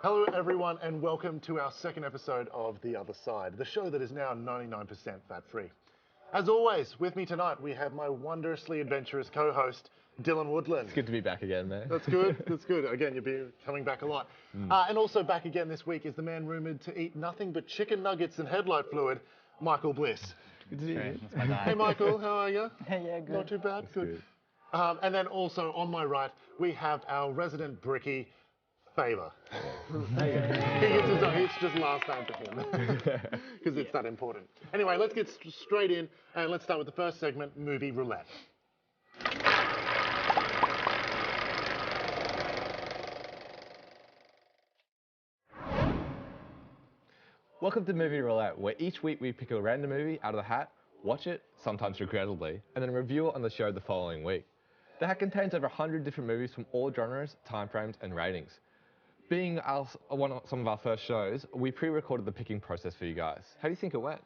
Hello, everyone, and welcome to our second episode of The Other Side, the show that is now 99% fat-free. As always, with me tonight, we have my wondrously adventurous co-host, Dylan Woodland. It's good to be back again, man. That's good, that's good. Again, you'll be coming back a lot. And also back again this week is the man rumoured to eat nothing but chicken nuggets and headlight fluid, Michael Bliss. Good to see you. That's my guy. Hey, Michael, how are you? Yeah, good. Not too bad, good. Good. And then also on my right, we have our resident brickie, Faber. He gets his own, it's just last name for him. Because it's that important. Anyway, let's get straight in and let's start with the first segment, Movie Roulette. Welcome to Movie Roulette, where each week we pick a random movie out of the hat, watch it, sometimes regrettably, and then review it on the show the following week. The hat contains over 100 different movies from all genres, time frames, and ratings. Being some of our first shows, we pre-recorded the picking process for you guys. How do you think it went?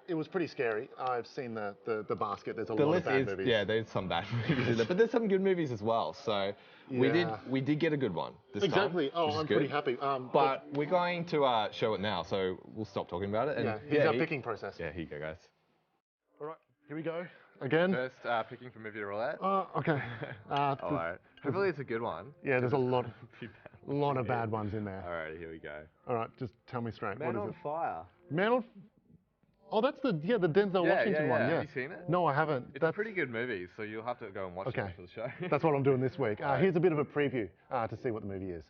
It was pretty scary. I've seen the basket. There's a The lot of list bad is, movies. yeah, there's some bad movies in there, but there's some good movies as well. So we did get a good one this time. Exactly. Oh, I'm pretty happy. But we're going to show it now, so we'll stop talking about it. And yeah, here's our picking process. Yeah, here you go, guys. All right, here we go. Again. First picking for Movie Roulette. Okay. All right. Hopefully it's a good one. Yeah, there's a lot of bad ones in there. All right, here we go. All right, just tell me straight. Man what on is it? Fire. Man on. Oh, that's the Denzel Washington one. Yeah. Have you seen it? No, I haven't. It's a pretty good movie, so you'll have to go and watch it after the show. That's what I'm doing this week. Here's a bit of a preview to see what the movie is.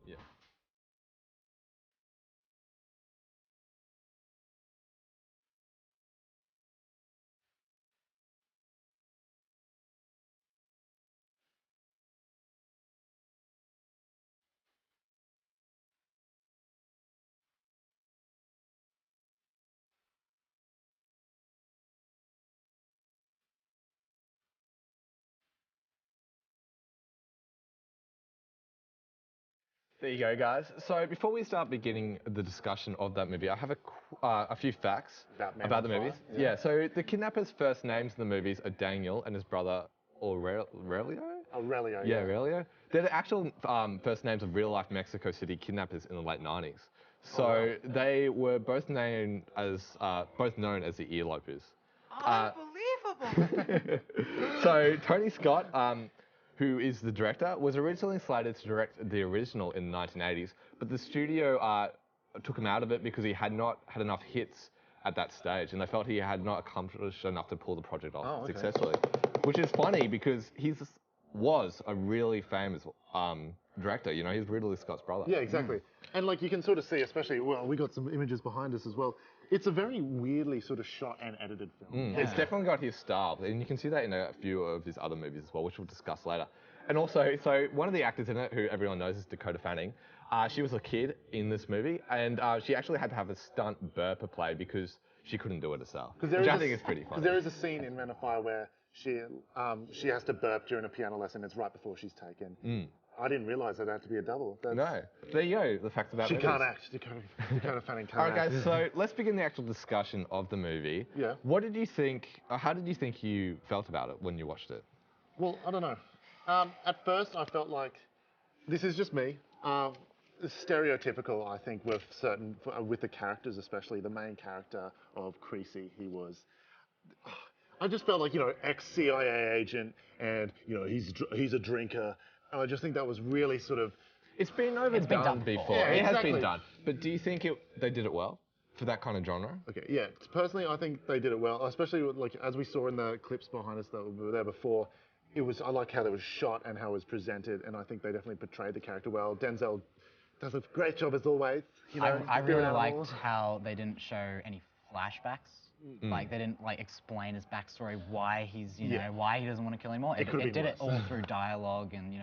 Yeah. There you go, guys. So before we start beginning the discussion of that movie, I have a few facts about the movies. Yeah. So the kidnappers' first names in the movies are Daniel and his brother Aurelio. Aurelio. Yeah, Aurelio. They're the actual first names of real-life Mexico City kidnappers in the late 90s. So they were both known as the earlopers. Unbelievable! So Tony Scott, who is the director, was originally slated to direct the original in the 1980s, but the studio took him out of it because he had not had enough hits at that stage, and they felt he had not accomplished enough to pull the project off successfully. Which is funny because he was a really famous director. You know, he's Ridley Scott's brother. Yeah, exactly. And like you can sort of see, especially, well, we got some images behind us as well. It's a very weirdly sort of shot and edited film. It's definitely got his style, and you can see that in a few of his other movies as well, which we'll discuss later. And also, so one of the actors in it, who everyone knows is Dakota Fanning, she was a kid in this movie, and she actually had to have a stunt burper play because she couldn't do it herself, which I think is pretty funny. Because there is a scene in Men of Fire where she has to burp during a piano lesson. It's right before she's taken. I didn't realise that it had to be a double. No. There you go, the facts about She movies. can't act. Dakota Fanning can't All right, act. guys, so let's begin the actual discussion of the movie. Yeah. What did you think, how did you think you felt about it when you watched it? Well, I don't know. At first, I felt like, this is just me, stereotypical, I think, with the characters, especially the main character of Creasy. I just felt like, ex-CIA agent, and, he's a drinker. And I just think that was really sort of... It's been overdone before. Yeah, it has exactly. been done. But do you think they did it well for that kind of genre? Okay, yeah. Personally, I think they did it well, especially like as we saw in the clips behind us that were there before. I like how it was shot and how it was presented, and I think they definitely portrayed the character well. Denzel does a great job as always. I really liked how they didn't show any flashbacks. Like they didn't explain his backstory, why he's why he doesn't want to kill anymore. It did it all through dialogue and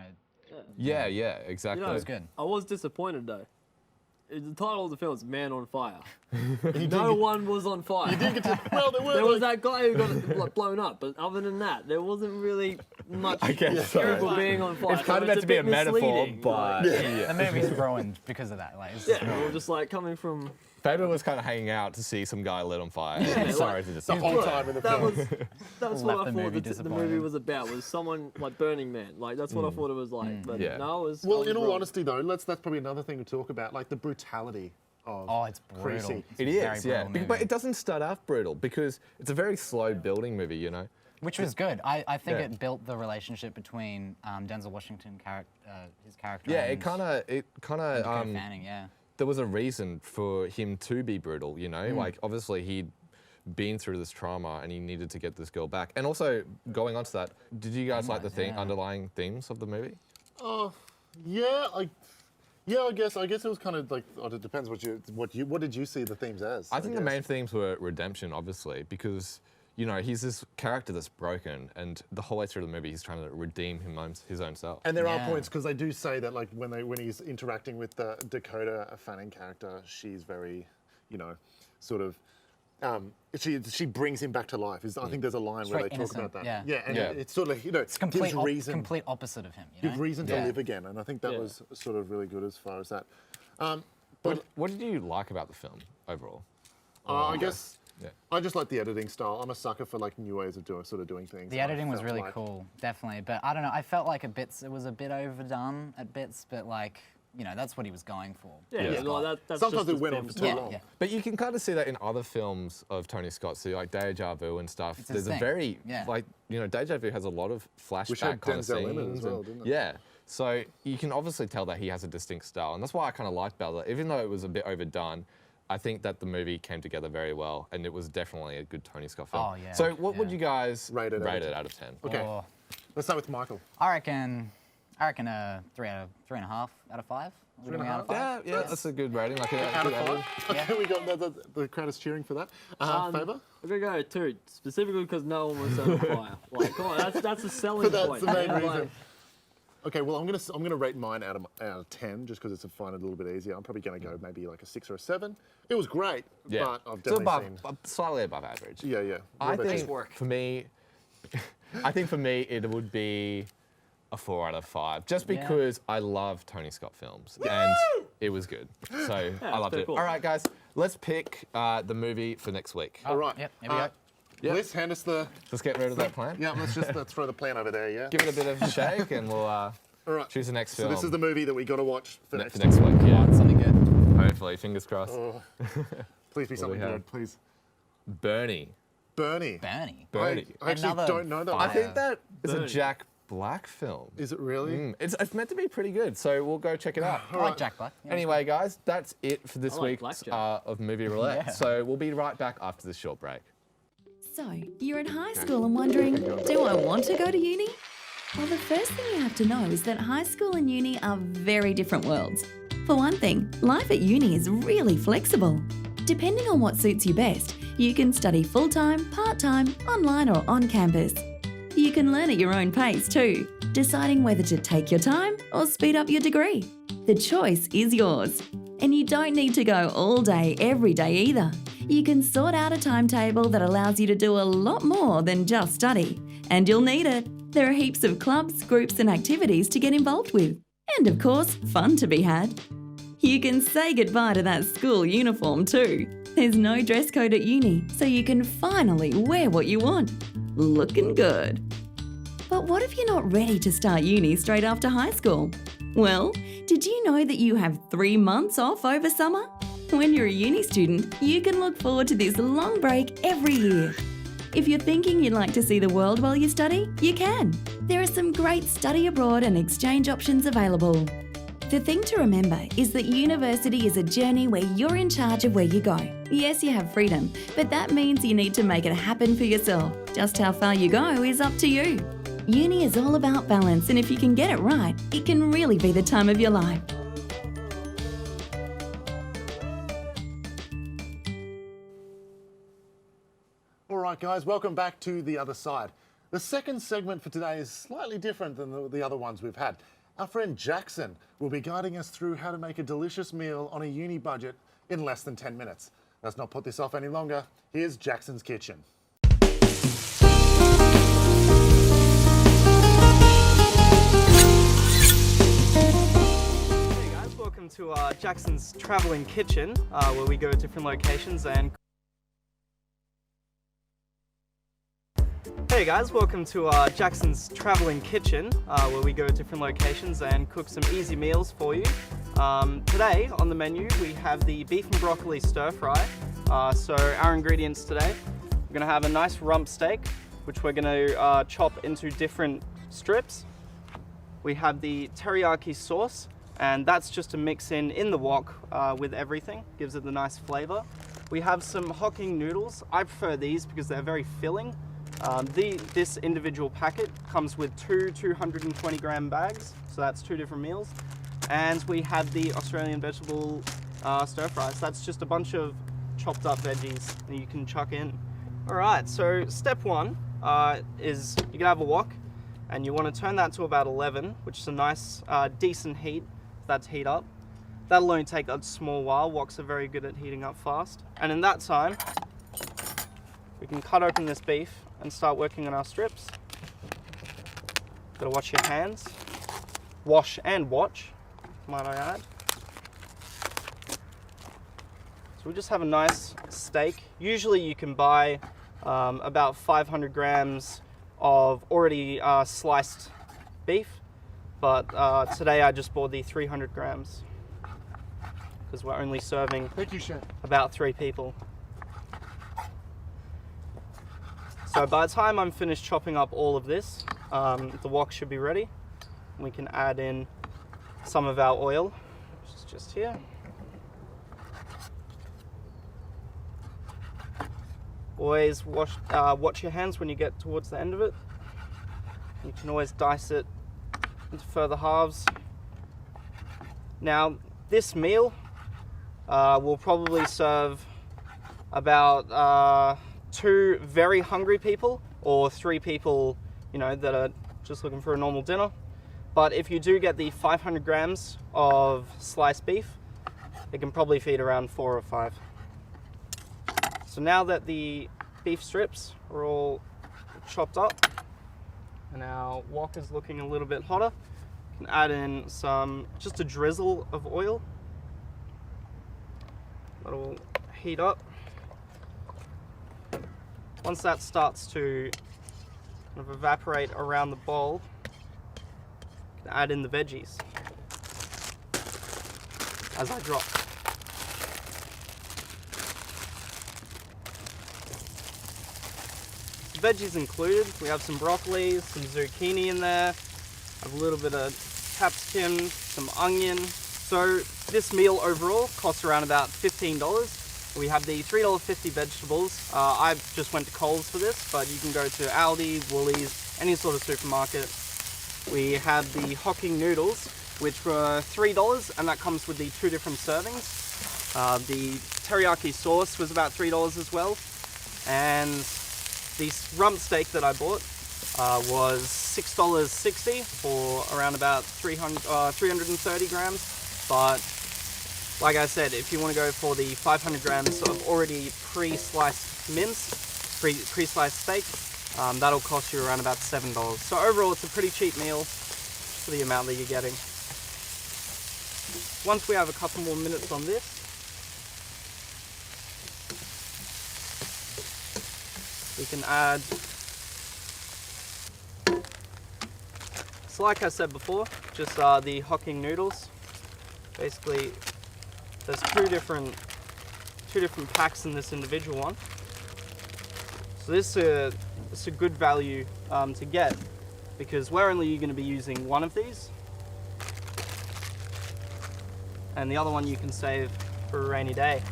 Yeah, exactly. it was good. I was disappointed though. the title of the film is Man on Fire. No one was on fire. You did get to, well, There was that guy who got like, blown up, but other than that, there wasn't really much people being on fire. It's kind of meant to be a metaphor, but The movie's ruined because of that. Like, it's just we were just like coming from. Faber was kind of hanging out to see some guy lit on fire. Sorry to the disappoint. whole time in the film. That's Left what I the movie thought the movie disappointed. was about. Was someone like Burning Man? Like that's what I thought it was like. But Yeah. no, it was. Well, I was in all wrong. honesty, though, that's probably another thing to talk about, like the brutality of Oh, it's brutal. Creasy. It's It a very is, yeah. brutal movie. But it doesn't start off brutal because it's a very slow building movie, you know? Which was good. I think Yeah. it built the relationship between Denzel Washington, his character. Yeah, and it kind of, Dakota Fanning, yeah. there was a reason for him to be brutal, you know? Like, obviously, he'd been through this trauma and he needed to get this girl back. And also, going on to that, did you guys like the underlying themes of the movie? Yeah, I guess it was kind of like it depends what did you see the themes as? I think the guess. main themes were redemption, obviously, because, you know, he's this character that's broken and the whole way through the movie he's trying to redeem his own self. And there are Yeah. points because they do say that like when he's interacting with the Dakota Fanning character, she's very, you know, sort of. She brings him back to life. I think there's a line where very they talk innocent, about that. yeah. And Yeah. it's sort of It's complete, gives reason, complete opposite of him. You know? give reason to Yeah. live again, and I think that was sort of really good as far as that. But What did you like about the film overall? I guess Yeah. I just like the editing style. I'm a sucker for like new ways of doing things. The and I editing was felt really like- cool, definitely. But I don't know. I felt like it was a bit overdone at bits, but like, you know, that's what he was going for. Yeah, Scott. like that's Sometimes just it went the on for theme too song. long. Yeah. But you can kind of see that in other films of Tony Scott, so like Deja Vu and stuff. his There's a thing, very, yeah. like, you know, Deja Vu has a lot of Which had flashback kind of Denzel scenes. in it as well, and- didn't it? Yeah. So you can obviously tell that he has a distinct style, and that's why I kind of liked Bella. Even though it was a bit overdone, I think that the movie came together very well, and it was definitely a good Tony Scott film. Oh, yeah, So what would yeah. you guys Rate it out of 10? Okay, Or, let's start with Michael. I reckon a 3.5 out of 5. We're giving it out of 5. Yeah, that's a good rating. Like a Out of good average. 5. Okay, we got the crowd is cheering for that. Faber? I'm gonna go 2, specifically because no one was on fire. Like, come on, that's a selling That's point. the main man. reason. Like, Okay, well, I'm gonna rate mine out of 10 just because it's to find it a little bit easier. I'm probably gonna go maybe like a 6 or a 7. It was great, Yeah. but I've So definitely seen. slightly above average. Yeah, yeah. I What about think you? for me, it would be a 4 out of 5, just Yeah. because I love Tony Scott films and it was good. So I loved pretty it. cool. All right, guys, let's pick the movie for next week. All right. Yep, here we go. Yep. Liz, hand us the. Let's get rid of that plan. Yeah, let's throw the plan over there. Yeah. Give it a bit of a shake, and we'll All right. choose the next So film. this is the movie that we got to watch for for next. next week. Yeah, Oh, something good. hopefully, fingers crossed. Please be something we have? good, please. Bernie. Bernie. Bernie. Bernie. I actually Another don't know that. I one. think that is a Bernie. Jack Black film. Is it really? It's meant to be pretty good, so we'll go check it out. I like Jack Black. Yeah. Anyway, guys, that's it for this I like week's blackjack. of Movie Roulette. Yeah. So we'll be right back after this short break. So, you're in high school and wondering, do I want to go to uni? Well, the first thing you have to know is that high school and uni are very different worlds. For one thing, life at uni is really flexible. Depending on what suits you best, you can study full-time, part-time, online or on campus. You can learn at your own pace too, deciding whether to take your time or speed up your degree. The choice is yours. And you don't need to go all day, every day either. You can sort out a timetable that allows you to do a lot more than just study. And you'll need it. There are heaps of clubs, groups and activities to get involved with. And of course, fun to be had. You can say goodbye to that school uniform too. There's no dress code at uni, so you can finally wear what you want. Looking good. But what if you're not ready to start uni straight after high school? Well, did you know that you have 3 months off over summer? When you're a uni student, you can look forward to this long break every year. If you're thinking you'd like to see the world while you study, you can. There are some great study abroad and exchange options available. The thing to remember is that university is a journey where you're in charge of where you go. Yes, you have freedom, but that means you need to make it happen for yourself. Just how far you go is up to you. Uni is all about balance, and if you can get it right, it can really be the time of your life. All right, guys, welcome back to The Other Side. The second segment for today is slightly different than the other ones we've had. Our friend Jackson will be guiding us through how to make a delicious meal on a uni budget in less than 10 minutes. Let's not put this off any longer. Here's Jackson's Kitchen. Welcome to Jackson's Traveling Kitchen, where we go to different locations and... Hey guys, welcome to Jackson's Traveling Kitchen, where we go to different locations and cook some easy meals for you. Today on the menu we have the beef and broccoli stir fry. So our ingredients today, we're going to have a nice rump steak, which we're going to chop into different strips. We have the teriyaki sauce, and that's just a mix in the wok with everything, gives it the nice flavor. We have some Hokkien noodles. I prefer these because they're very filling. This individual packet comes with two 220 gram bags, so that's 2 different meals. And we have the Australian vegetable stir fries. That's just a bunch of chopped up veggies that you can chuck in. All right, so step one is you can have a wok, and you want to turn that to about 11, which is a nice decent heat. That to heat up. That'll only take a small while. Woks are very good at heating up fast. And in that time, we can cut open this beef and start working on our strips. Gotta watch your hands. Wash and watch, might I add. So we just have a nice steak. Usually you can buy about 500 grams of already sliced beef. But today I just bought the 300 grams because we're only serving about 3 people. So by the time I'm finished chopping up all of this, the wok should be ready. We can add in some of our oil, which is just here. Always watch your hands when you get towards the end of it. You can always dice it into further halves. Now this meal will probably serve about 2 very hungry people or 3 people, you know, that are just looking for a normal dinner. But if you do get the 500 grams of sliced beef, it can probably feed around 4 or 5. So now that the beef strips are all chopped up, and our wok is looking a little bit hotter, you can add in just a drizzle of oil. That'll heat up. Once that starts to kind of evaporate around the bowl, you can add in the veggies as I drop. Veggies included, we have some broccoli, some zucchini in there, a little bit of capsicum, some onion. So this meal overall costs around about $15. We have the $3.50 vegetables. I just went to Coles for this, but you can go to Aldi, Woolies, any sort of supermarket. We have the Hokkien noodles, which were $3, and that comes with the 2 different servings. The teriyaki sauce was about $3 as well, and the rump steak that I bought was $6.60 for around about 330 grams. But like I said, if you want to go for the 500 grams of already pre-sliced mince, pre-sliced steak, that'll cost you around about $7. So overall, it's a pretty cheap meal for the amount that you're getting. Once we have a couple more minutes on this, we can add, so like I said before, just the Hokkien noodles. Basically, there's two different packs in this individual one. So this is a good value to get, because we're only going to be using one of these, and the other one you can save for a rainy day.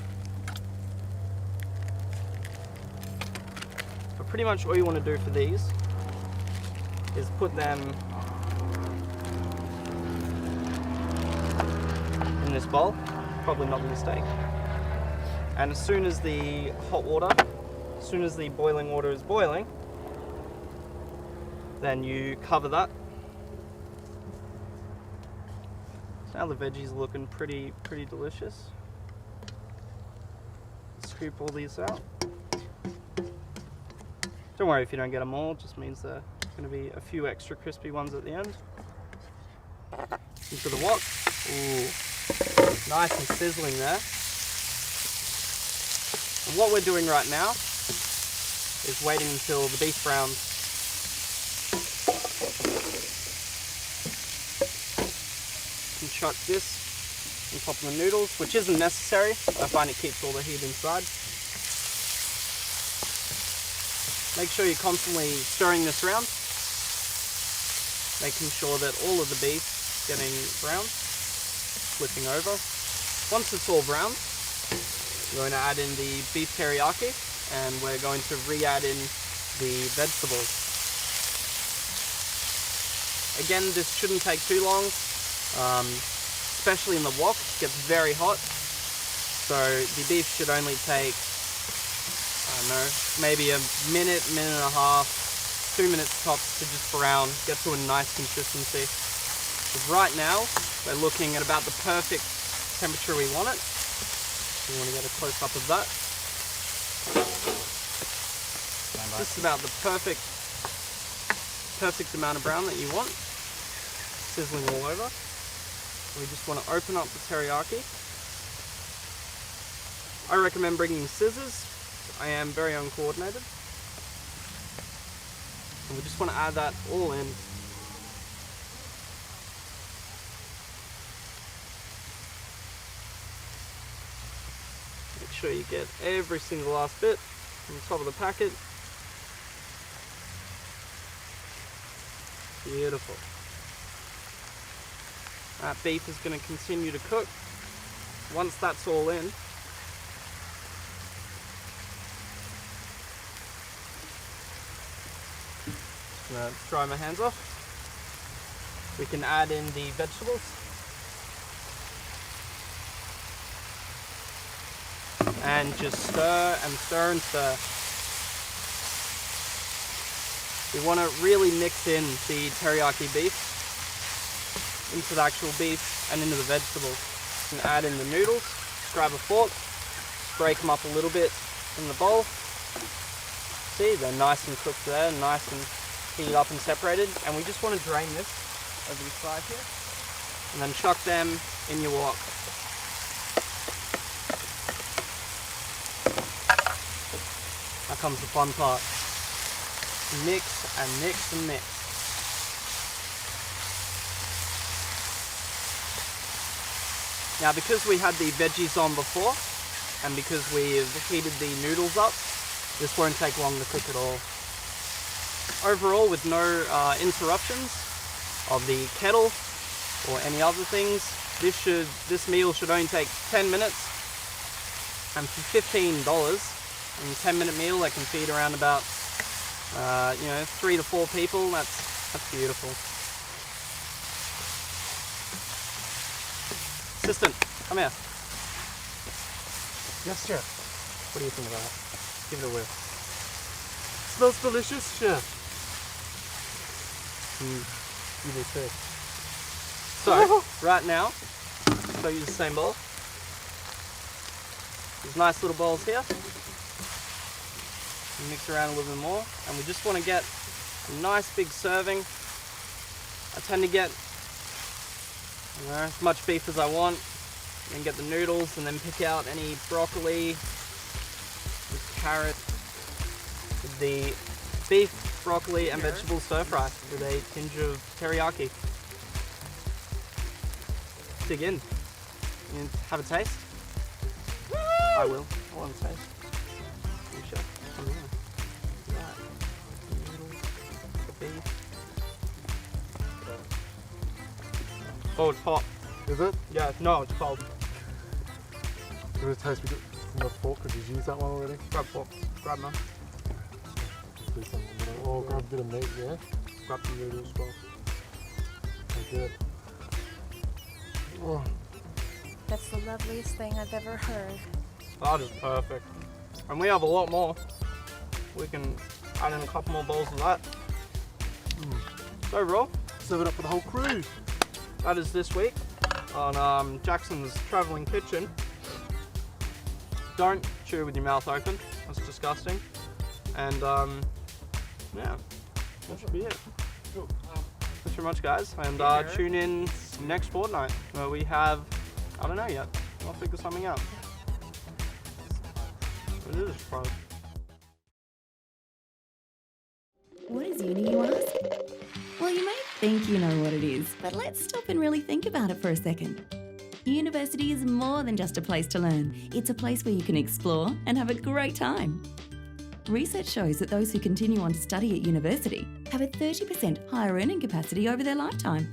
But pretty much all you want to do for these is put them in this bowl, probably not a mistake. And as soon as the boiling water is boiling, then you cover that So now the veggies are looking pretty delicious. Scoop all these out. Don't worry if you don't get them all, it just means there's going to be a few extra crispy ones at the end. Into the wok. Ooh, nice and sizzling there. And what we're doing right now is waiting until the beef browns. You can chuck this on top of the noodles, which isn't necessary. I find it keeps all the heat inside. Make sure you're constantly stirring this around, making sure that all of the beef is getting brown, flipping over. Once it's all brown, we're going to add in the beef teriyaki, and we're going to re-add in the vegetables. Again, this shouldn't take too long, especially in the wok. It gets very hot, so the beef should only take, I don't know, maybe a minute, minute and a half, 2 minutes tops to just brown, get to a nice consistency. But right now, we're looking at about the perfect temperature we want it. We want to get a close up of that. Just about the perfect amount of brown that you want. Sizzling all over. We just want to open up the teriyaki. I recommend bringing scissors. I am very uncoordinated. And we just want to add that all in. Make sure you get every single last bit on the top of the packet. Beautiful. That beef is going to continue to cook. Once that's all in, I'm going to dry my hands off. We can add in the vegetables. And just stir and stir and stir. We want to really mix in the teriyaki beef into the actual beef and into the vegetables. And add in the noodles. Grab a fork, break them up a little bit in the bowl. See, they're nice and cooked there, nice and heated up and separated. And we just want to drain this over the side here, and then chuck them in your wok. Now comes the fun part. Mix and mix and mix. Now because we had the veggies on before, and because we've heated the noodles up, this won't take long to cook at all. Overall, with no interruptions of the kettle or any other things, this meal should only take 10 minutes. And for $15, a 10-minute meal that can feed around about 3 to 4 people, that's beautiful. Assistant, come here. Yes, chef. What do you think about it? Give it a whiff. Smells delicious, chef. You do too. So, right now, I'll use the same bowl. These nice little bowls here. Mix around a little bit more, and we just want to get a nice big serving. I tend to get as much beef as I want, then get the noodles, and then pick out any broccoli, with carrot, with the beef, broccoli, and vegetable stir fry with a tinge of teriyaki. Dig in. And have a taste. I will. I want a taste. You sure? Come here. Right. The noodles, the beef. Oh, it's hot. Is it? Yeah, no, it's cold. Does it taste good from the fork? Did you use that one already? Grab fork. Grab none. Do something. Oh, grab a bit of meat, yeah? Grab the noodles as well. Oh, good. Oh. That's the loveliest thing I've ever heard. That is perfect. And we have a lot more. We can add in a couple more bowls of that. So overall, Serve it up for the whole crew. that is this week. on Jackson's Traveling Kitchen. Don't chew with your mouth open. That's disgusting. And yeah, that should be it. Thanks very much, guys. And tune in next fortnight where we have, I don't know yet. I'll figure something out. It is a surprise. What is uni, you ask? Well, you may think you know what it is, but let's stop and really think about it for a second. University is more than just a place to learn. It's a place where you can explore and have a great time. Research shows that those who continue on to study at university have a 30% higher earning capacity over their lifetime.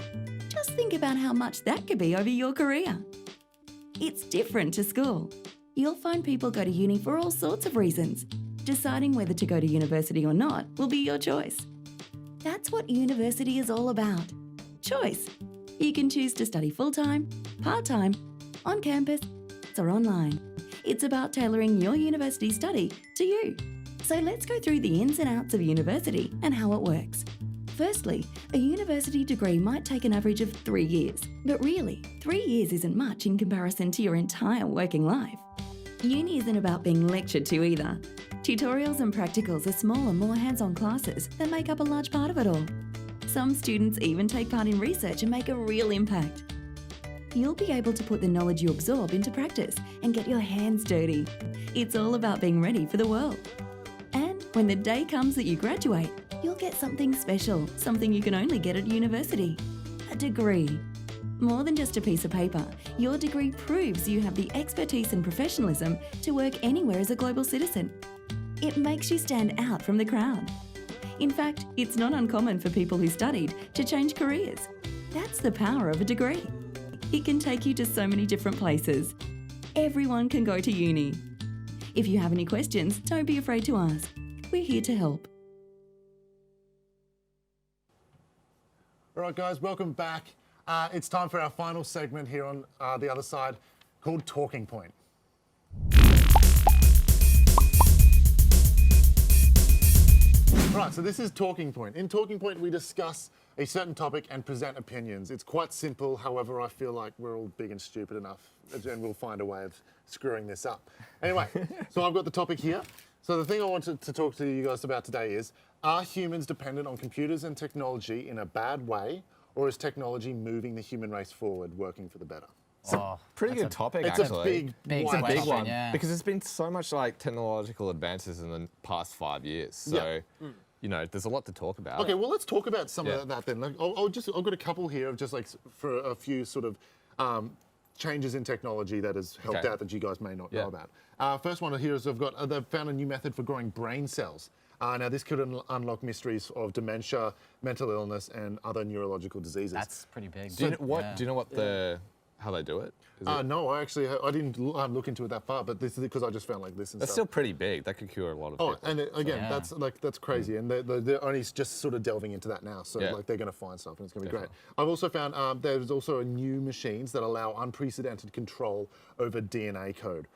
Just think about how much that could be over your career. It's different to school. You'll find people go to uni for all sorts of reasons. Deciding whether to go to university or not will be your choice. That's what university is all about. Choice. You can choose to study full-time, part-time, on campus, or online. It's about tailoring your university study to you. So let's go through the ins and outs of university and how it works. Firstly, a university degree might take an average of 3 years, but really, 3 years isn't much in comparison to your entire working life. Uni isn't about being lectured to either. Tutorials and practicals are smaller, more hands-on classes that make up a large part of it all. Some students even take part in research and make a real impact. You'll be able to put the knowledge you absorb into practice and get your hands dirty. It's all about being ready for the world. And when the day comes that you graduate, you'll get something special, something you can only get at university. A degree. More than just a piece of paper, your degree proves you have the expertise and professionalism to work anywhere as a global citizen. It makes you stand out from the crowd. In fact, it's not uncommon for people who studied to change careers. That's the power of a degree. It can take you to so many different places. Everyone can go to uni. If you have any questions, don't be afraid to ask. We're here to help. All right, guys, welcome back. It's time for our final segment here on the other side called Talking Point. Right, so this is Talking Point. In Talking Point, we discuss a certain topic and present opinions. It's quite simple, however, I feel like we're all big and stupid enough, and we'll find a way of screwing this up. Anyway, so I've got the topic here. So the thing I wanted to talk to you guys about today is, are humans dependent on computers and technology in a bad way, or is technology moving the human race forward, working for the better? Pretty good topic, It's actually. a big question, one. yeah. Because there's been so much like technological advances in the past 5 years. So, you know, there's a lot to talk about. Okay, well, let's talk about some of that then. Like, I've got a couple here of just like for a few sort of changes in technology that has helped out that you guys may not know about. First one here is they've found a new method for growing brain cells. Now, this could unlock mysteries of dementia, mental illness, and other neurological diseases. That's pretty big. Do you know what how they do it? No, I didn't look into it that far, but this is because I just found like this and It's stuff. still pretty big. That could cure a lot of people. And again, that's crazy, and they're only just sort of delving into that now. So like they're going to find stuff, and it's going to be great. I've also found there's also new machines that allow unprecedented control over DNA code,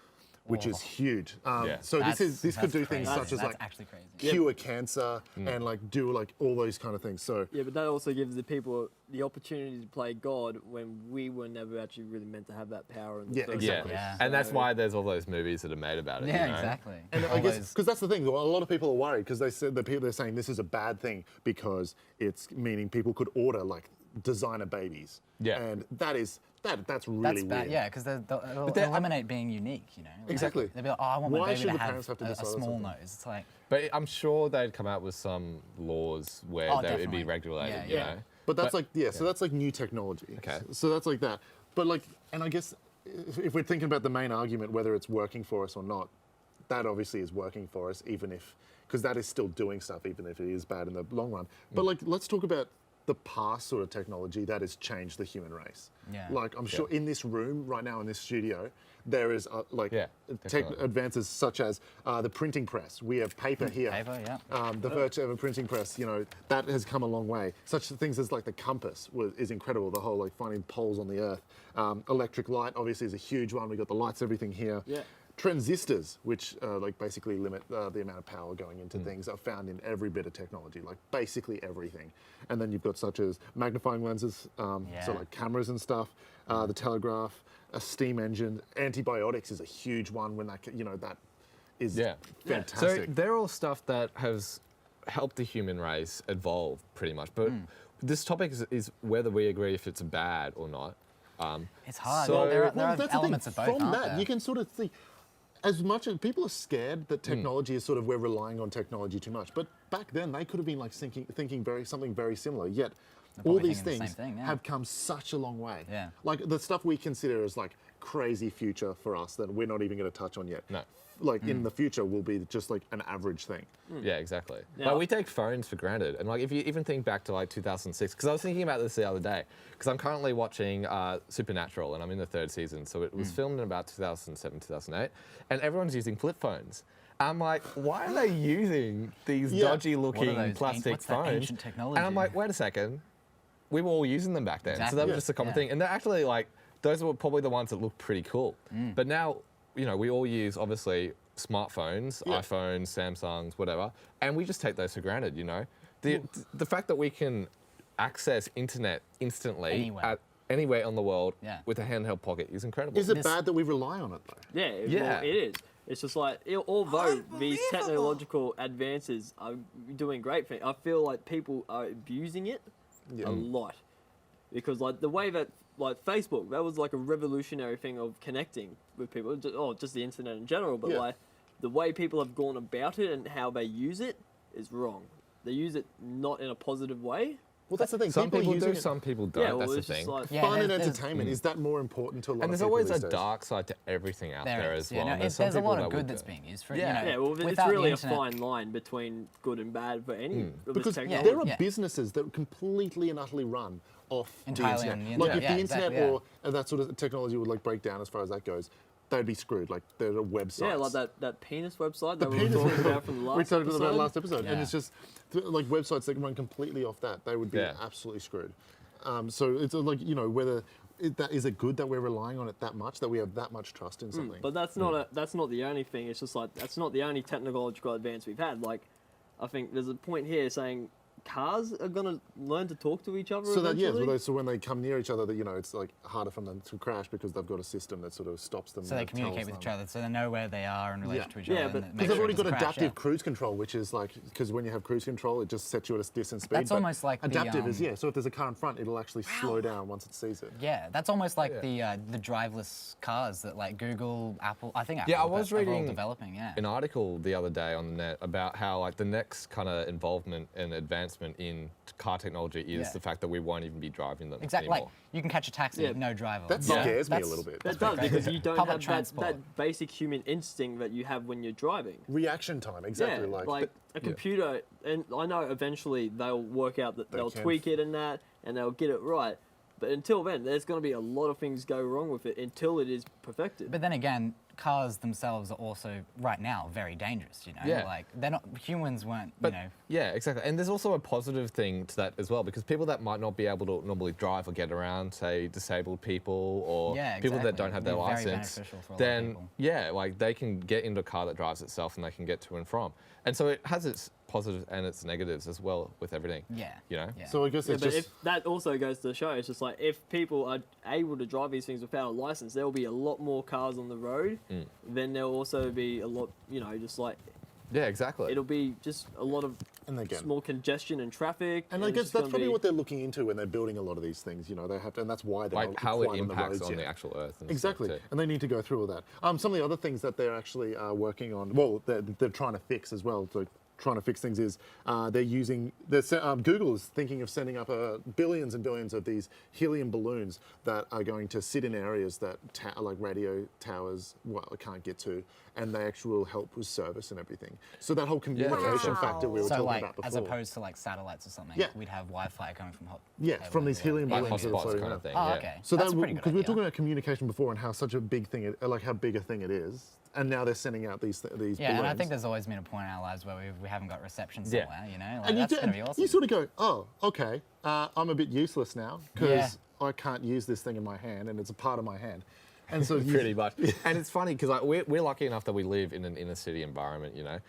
which is huge. So this could do things such as like actually crazy. cure cancer and like do like all those kind of things. So Yeah, but that also gives the people the opportunity to play God when we were never actually really meant to have that power. In the first exactly. place. Yeah. And that's why there's all those movies that are made about it. Yeah, you know? exactly. And I guess because that's the thing. A lot of people are worried because they said they're saying this is a bad thing because it's meaning people could order like designer babies. Yeah. And that's really That's weird. bad, yeah, because they'll eliminate being unique, you know. Like, Exactly. They'll be like, oh, I want my Why baby should to the have parents have to a decide on small something? nose. It's like, But I'm sure they'd come out with some laws where it'd be definitely. regulated, Yeah, you know. But that's so that's like new technology. Okay. So that's like that. But like, and I guess if we're thinking about the main argument, whether it's working for us or not, that obviously is working for us, even if, because that is still doing stuff, even if it is bad in the long run. But like, let's talk about the past sort of technology that has changed the human race. Yeah. Like, I'm sure in this room right now in this studio, there is advances such as the printing press. We have paper here. paper, yeah. The first ever printing press, you know, that has come a long way. Such things as like the compass is incredible. The whole like finding poles on the earth. Electric light obviously is a huge one. We got the lights, everything here. Yeah. Transistors, which like basically limit the amount of power going into things, are found in every bit of technology, like basically everything. And then you've got such as magnifying lenses, so like cameras and stuff, the telegraph, a steam engine, antibiotics is a huge one when that that is fantastic. So they're all stuff that has helped the human race evolve pretty much. But this topic is whether we agree if it's bad or not. It's hard. So- there are that's the elements thing. of both, From aren't that, there? you can sort of think, as much as people are scared that technology is sort of, we're relying on technology too much. But back then, they could have been like thinking something very similar. Yet, all probably these thinking the things same thing, yeah. have come such a long way. Yeah. Like the stuff we consider as like crazy future for us that we're not even going to touch on yet. No. Like in the future will be just like an average thing. Yeah, exactly. Yeah. Like we take phones for granted, and like if you even think back to like 2006, because I was thinking about this the other day, because I'm currently watching Supernatural, and I'm in the 3rd season, so it was filmed in about 2007, 2008, and everyone's using flip phones. I'm like, why are they using these dodgy-looking those plastic what's that phones? ancient technology? And I'm like, wait a second, we were all using them back then, so that Exactly. was just a common Yeah. thing. And they're actually like, those were probably the ones that looked pretty cool. But now, we all use obviously smartphones, iPhones, Samsungs, whatever, and we just take those for granted. The fact that we can access internet instantly Anywhere. anywhere on the world Yeah. with a handheld pocket is incredible. Is it bad that we rely on it though? Yeah, Yeah. well, it is. It's just like, although these technological advances are doing great things, I feel like people are abusing it a lot. Because like the way that, like Facebook, that was like a revolutionary thing of connecting with people, just the internet in general, but like the way people have gone about it and how they use it is wrong. They use it not in a positive way. Well, that's the thing. Some people using do, it- some people don't. Yeah, well, That's the it's just thing. like, Yeah, Fun and there's- entertainment, is that more important to a lot And of there's people always these a days? dark side to everything out there is, as well. no, And there's some a people lot that of good would that's go. being used for Yeah. yeah, well, it's without the really a internet- fine line between good and bad for any of this Because technology. there are Yeah. businesses that completely and utterly run off Entirely the on internet. the Like internet. if Yeah, the exactly, internet yeah. or that sort of technology would like break down as far as that goes, they'd be screwed. Like there are websites. Yeah, like that penis website that we Penis were talking website. about from the last we talked episode. about last episode, and Yeah. it's just like websites that can run completely off that. They would be Yeah. absolutely screwed. So it's like whether is it good that we're relying on it that much, that we have that much trust in something. But that's not that's not the only thing. It's just like that's not the only technological advance we've had. Like, I think there's a point here saying cars are gonna learn to talk to each other. So that eventually. so when they come near each other, that it's like harder for them to crash because they've got a system that sort of stops them. So they that communicate tells with each them. other, so they know where they are in relation to each Yeah, other. but- and it Because makes they've sure already it got doesn't crash, adaptive yeah. cruise control, which is like, because when you have cruise control, it just sets you at a decent speed. That's but almost like the, adaptive is so if there's a car in front, it'll actually slow down once it sees it. Yeah, that's almost like the driveless cars that like Google, Apple. I think Apple. Yeah, I was are all reading developing. Yeah. an article the other day on the net about how like the next kind of involvement and advancement in car technology is Yeah. the fact that we won't even be driving them Exactly. Like anymore. you can catch a taxi, Yeah. no driver. That Yeah. scares me a That's- little bit. That does, pretty because crazy. you don't Public have transport. that basic human instinct that you have when you're driving. Reaction time, exactly. Yeah, like a computer, and I know eventually they'll work out that they'll can. tweak it and that, and they'll get it right. But until then, there's going to be a lot of things go wrong with it until it is perfected. But then again, cars themselves are also right now very dangerous. Yeah. Like they're not humans weren't. But yeah, exactly. And there's also a positive thing to that as well, because people that might not be able to normally drive or get around, say disabled people or Yeah, people that exactly. don't have their It'd be very license, beneficial for a lot of then people. yeah, like they can get into a car that drives itself and they can get to and from. And so it has its positives and its negatives as well with everything. Yeah. Yeah. So I guess Yeah, it's but just if that also goes to show, it's just like if people are able to drive these things without a license, there will be a lot more cars on the road. Then there will also be a lot, just like Yeah, exactly. it'll be just a lot of And again- small congestion and traffic. and I it's guess just that's gonna probably be- what they're looking into when they're building a lot of these things. They have to, and that's why they're like not how it quite impacts the on roads the yet. actual Earth. And Exactly, stuff too. and they need to go through all that. Some of the other things that they're actually working on, well, they're trying to fix as well. So trying to fix things is Google is thinking of sending up billions and billions of these helium balloons that are going to sit in areas that like radio towers can't get to, and they actually will help with service and everything. So that whole communication factor we were So talking like about before. as opposed to like satellites or something, Yeah. we'd have Wi-Fi coming from from these helium Like balloons that are hotspots floating kind around. of thing. Oh, yeah. okay. So That's a that pretty good because we were idea. talking about communication before and how such a big thing, like how big a thing it is, and now they're sending out these Yeah, balloons. and I think there's always been a point in our lives where we haven't got reception Yeah. somewhere, Like, and that's going to be awesome. you sort of go, oh, okay, I'm a bit useless now because Yeah. I can't use this thing in my hand, and it's a part of my hand. And so Pretty much. And it's funny because like, we're lucky enough that we live in an inner city environment, you know,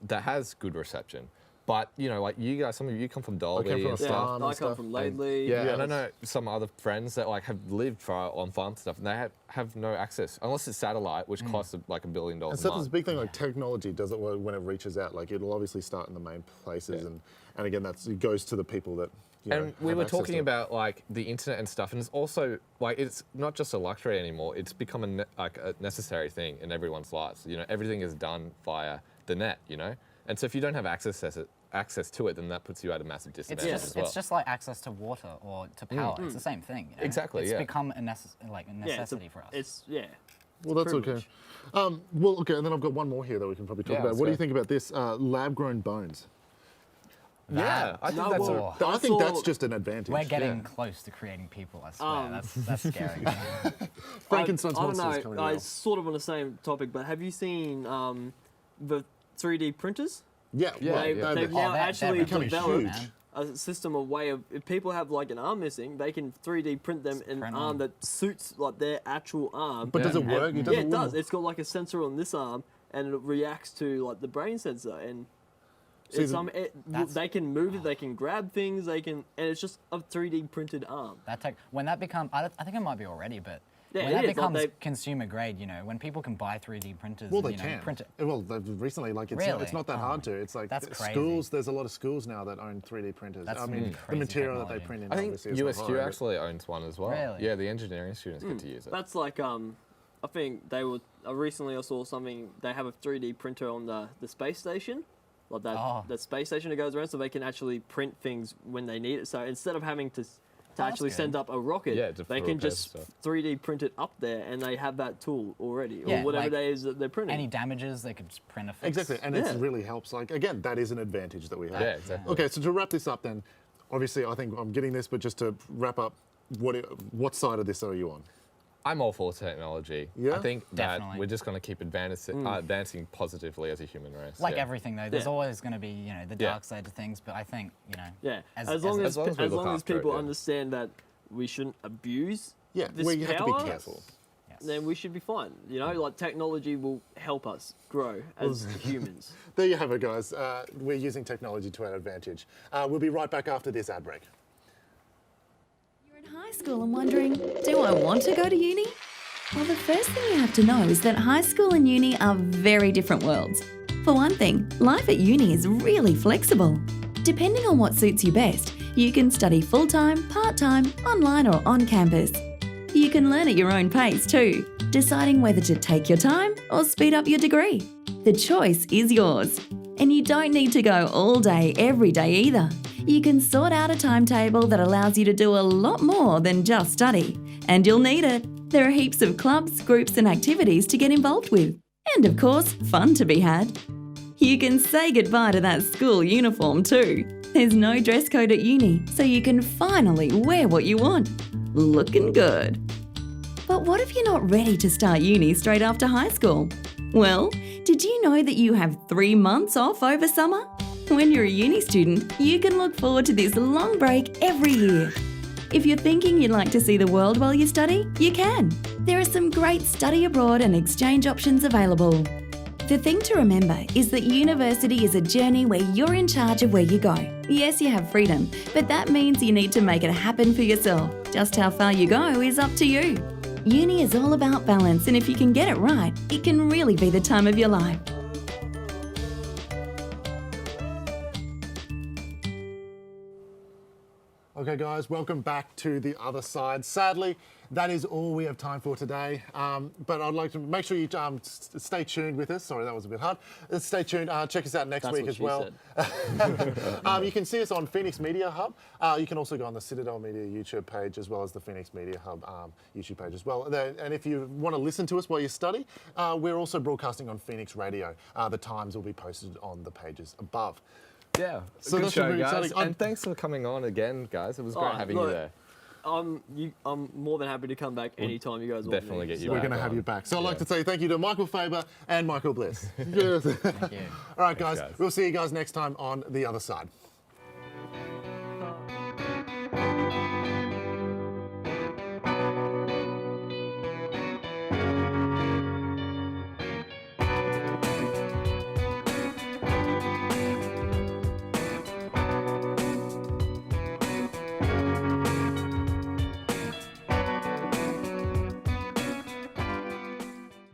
that has good reception. But, you know, like you guys, some of you come from Dolby from a and farm. stuff. and I come stuff. from Laidley. Yeah, and I know some other friends that like have lived on farm stuff, and they have no access unless it's satellite, which costs like $1 billion a And so month. there's a big thing like technology does it when it reaches out. Like it'll obviously start in the main places, and again it goes to the people that. You know, And we have were access to talking it. about like the internet and stuff, and it's also like it's not just a luxury anymore. It's become a necessary thing in everyone's lives. You know, everything is done via the net. You know, and so if you don't have access to it, then that puts you at a massive disadvantage as well. It's just like access to water or to power. It's the same thing. You know? Exactly, It's yeah. become a necessity for us. It's Well, that's privilege. okay. Well, okay, and then I've got one more here that we can probably talk Yeah, about. let's What do go. you think about this lab-grown bones? Yeah, I think No, that's well, a, I think saw- that's just an advantage. We're getting close to creating people. I swear. That's scary. Frankenstein's I don't monsters know. coming I out. sort of on the same topic, but have you seen the 3D printers? Yeah, Yeah, well, They've, no, they've but- now they're actually becoming developed huge. a system, a way of, if people have like an arm missing, they can 3D print them an print arm on. that suits like their actual arm. But does it And- work? yeah, doesn't it does. work. It's got like a sensor on this arm, and it reacts to like the brain sensor, and See, it's, That's- they can move it, they can grab things, they can, and it's just a 3D printed arm. When that becomes, I think it might be already, but Yeah, when it that is, like becomes they- consumer grade, you know, when people can buy 3D printers, Well, and, they you know, can. print it. Well, they've recently, like, it's, Really? it's not that Oh, hard to. It's like that's crazy. schools, there's a lot of schools now that own 3D printers. That's I mean, the crazy material that they technology. print in I think obviously is not USQ high, but- actually owns one as well. Really? Yeah, the engineering students get to use it. That's like I think they were recently I saw something. They have a 3D printer on the space station, like that Oh. the space station that goes around, so they can actually print things when they need it. So instead of having to that's actually good. send up a rocket, Yeah, to they can repair just stuff. 3D print it up there, and they have that tool already, Yeah, or whatever like it is that they're printing. Any damages, they could just print a fix. Exactly, and Yeah. it really helps. Like, again, that is an advantage that we have. Yeah, exactly. Okay, so to wrap this up then, obviously I think I'm getting this, but just to wrap up, what side of this are you on? I'm all for technology. Yeah? I think that Definitely. we're just going to keep advancing positively as a human race. Like yeah. everything though, there's Yeah. always going to be, you know, the Yeah. dark side to things, but I think, you know, yeah, as as long as as we look after it, people yeah. understand that we shouldn't abuse Yeah, this well, you have to power, be careful. yes. then we should be fine. You know, like technology will help us grow as humans. There you have it, guys. We're using technology to our advantage. We'll be right back after this ad break. You're in high school and wondering, do I want to go to uni? Well, the first thing you have to know is that high school and uni are very different worlds. For one thing, life at uni is really flexible. Depending on what suits you best, you can study full-time, part-time, online or on campus. You can learn at your own pace too, deciding whether to take your time or speed up your degree. The choice is yours. And you don't need to go all day, every day either. You can sort out a timetable that allows you to do a lot more than just study. And you'll need it. There are heaps of clubs, groups and activities to get involved with. And of course, fun to be had. You can say goodbye to that school uniform too. There's no dress code at uni, so you can finally wear what you want. Looking good. But what if you're not ready to start uni straight after high school? Well, did you know that you have 3 months off over summer? When you're a uni student, you can look forward to this long break every year. If you're thinking you'd like to see the world while you study, you can. There are some great study abroad and exchange options available. The thing to remember is that university is a journey where you're in charge of where you go. Yes, you have freedom, but that means you need to make it happen for yourself. Just how far you go is up to you. Uni is all about balance, and if you can get it right, it can really be the time of your life. Okay, guys, welcome back to the other side. Sadly, that is all we have time for today. But I'd like to make sure you stay tuned with us. Sorry, that was a bit hard. Stay tuned. Check us out next That's week what as she well. said. You can see us on Phoenix Media Hub. You can also go on the Citadel Media YouTube page as well as the Phoenix Media Hub YouTube page as well. And if you want to listen to us while you study, we're also broadcasting on Phoenix Radio. The times will be posted on the pages above. Yeah, So good that should show, be guys. exciting. And thanks for coming on again, guys. It was great Oh, having you look, there. I'm more than happy to come back anytime you guys want definitely me. get you We're back going to have on. you back. So I'd like Yeah. to say thank you to Michael Faber and Michael Bliss. Thank you. All right, guys. guys. We'll see you guys next time on The Other Side.